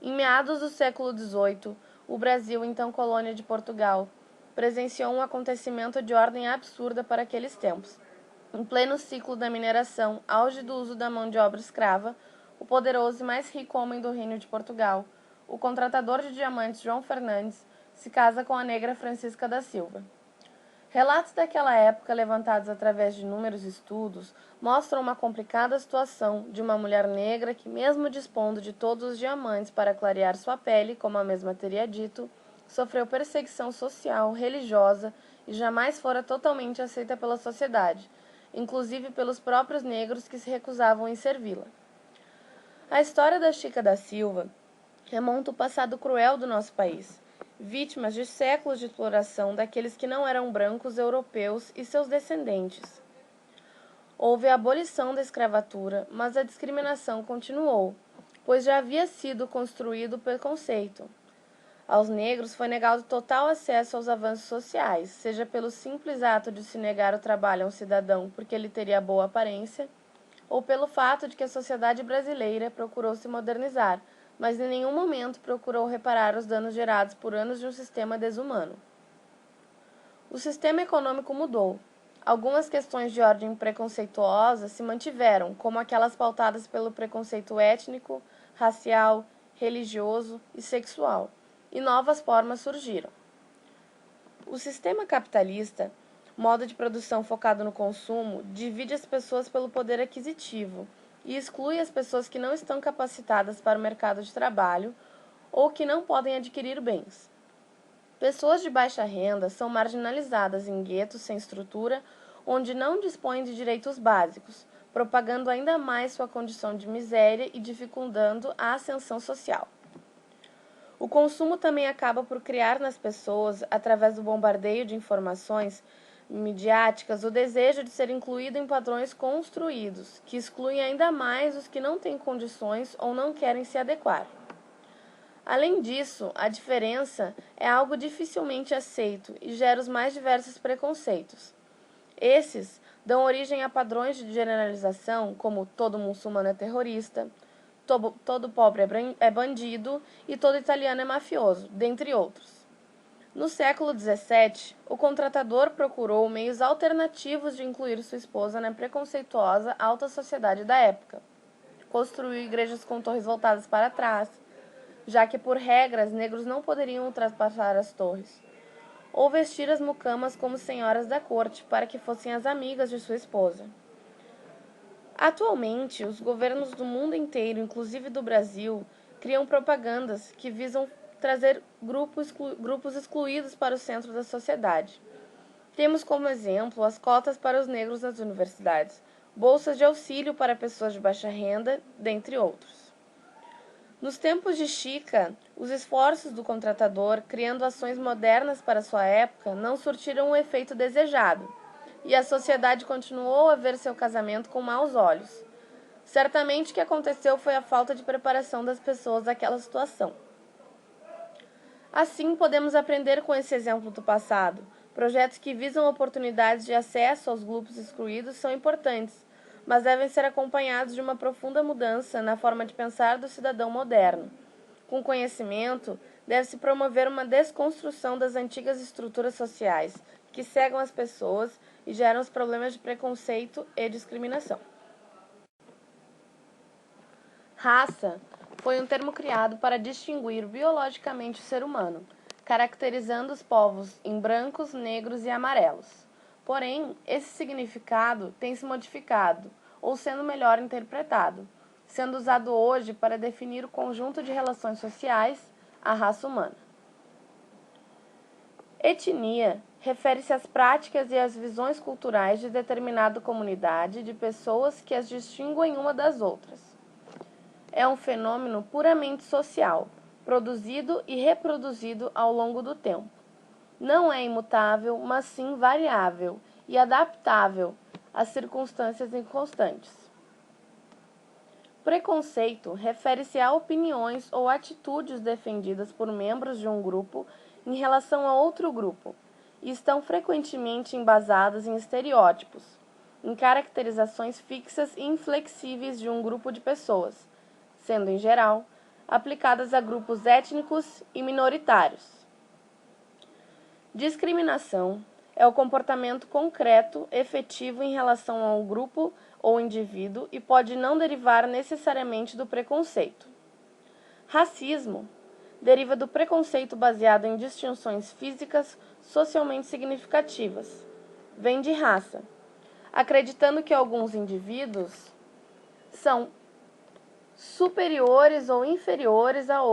Em meados do século XVIII, o Brasil, então colônia de Portugal, presenciou um acontecimento de ordem absurda para aqueles tempos. Em pleno ciclo da mineração, auge do uso da mão de obra escrava, o poderoso e mais rico homem do Reino de Portugal, o contratador de diamantes João Fernandes, se casa com a negra Francisca da Silva. Relatos daquela época, levantados através de inúmeros estudos, mostram uma complicada situação de uma mulher negra que, mesmo dispondo de todos os diamantes para clarear sua pele, como a mesma teria dito, sofreu perseguição social, religiosa e jamais fora totalmente aceita pela sociedade, inclusive pelos próprios negros que se recusavam em servi-la. A história da Chica da Silva remonta o passado cruel do nosso país, vítimas de séculos de exploração daqueles que não eram brancos europeus e seus descendentes. Houve a abolição da escravatura, mas a discriminação continuou, pois já havia sido construído o preconceito. Aos negros foi negado total acesso aos avanços sociais, seja pelo simples ato de se negar o trabalho a um cidadão porque ele teria boa aparência, ou pelo fato de que a sociedade brasileira procurou se modernizar, mas em nenhum momento procurou reparar os danos gerados por anos de um sistema desumano. O sistema econômico mudou. Algumas questões de ordem preconceituosa se mantiveram, como aquelas pautadas pelo preconceito étnico, racial, religioso e sexual, e novas formas surgiram. O sistema capitalista, modo de produção focado no consumo, divide as pessoas pelo poder aquisitivo e exclui as pessoas que não estão capacitadas para o mercado de trabalho ou que não podem adquirir bens. Pessoas de baixa renda são marginalizadas em guetos sem estrutura, onde não dispõem de direitos básicos, propagando ainda mais sua condição de miséria e dificultando a ascensão social. O consumo também acaba por criar nas pessoas, através do bombardeio de informações midiáticas, o desejo de ser incluído em padrões construídos, que excluem ainda mais os que não têm condições ou não querem se adequar. Além disso, a diferença é algo dificilmente aceito e gera os mais diversos preconceitos. Esses dão origem a padrões de generalização, como todo muçulmano é terrorista, todo pobre é bandido e todo italiano é mafioso, dentre outros. No século XVII, o contratador procurou meios alternativos de incluir sua esposa na preconceituosa alta sociedade da época. Construiu igrejas com torres voltadas para trás, já que, por regras, negros não poderiam ultrapassar as torres. Ou vestir as mucamas como senhoras da corte, para que fossem as amigas de sua esposa. Atualmente, os governos do mundo inteiro, inclusive do Brasil, criam propagandas que visam trazer grupos excluídos para o centro da sociedade. Temos como exemplo as cotas para os negros nas universidades, bolsas de auxílio para pessoas de baixa renda, dentre outros. Nos tempos de Chica, os esforços do contratador, criando ações modernas para sua época, não surtiram o efeito desejado, e a sociedade continuou a ver seu casamento com maus olhos. Certamente o que aconteceu foi a falta de preparação das pessoas daquela situação. Assim, podemos aprender com esse exemplo do passado. Projetos que visam oportunidades de acesso aos grupos excluídos são importantes, mas devem ser acompanhados de uma profunda mudança na forma de pensar do cidadão moderno. Com conhecimento, deve-se promover uma desconstrução das antigas estruturas sociais, que cegam as pessoas e geram os problemas de preconceito e discriminação. Raça foi um termo criado para distinguir biologicamente o ser humano, caracterizando os povos em brancos, negros e amarelos. Porém, esse significado tem se modificado, ou sendo melhor interpretado, sendo usado hoje para definir o conjunto de relações sociais, a raça humana. Etnia refere-se às práticas e às visões culturais de determinada comunidade de pessoas que as distinguem uma das outras. É um fenômeno puramente social, produzido e reproduzido ao longo do tempo. Não é imutável, mas sim variável e adaptável às circunstâncias inconstantes. Preconceito refere-se a opiniões ou atitudes defendidas por membros de um grupo em relação a outro grupo e estão frequentemente embasadas em estereótipos, em caracterizações fixas e inflexíveis de um grupo de pessoas, sendo, em geral, aplicadas a grupos étnicos e minoritários. Discriminação é o comportamento concreto, efetivo em relação a um grupo ou indivíduo e pode não derivar necessariamente do preconceito. Racismo deriva do preconceito baseado em distinções físicas socialmente significativas. Vem de raça, acreditando que alguns indivíduos são superiores ou inferiores a outros.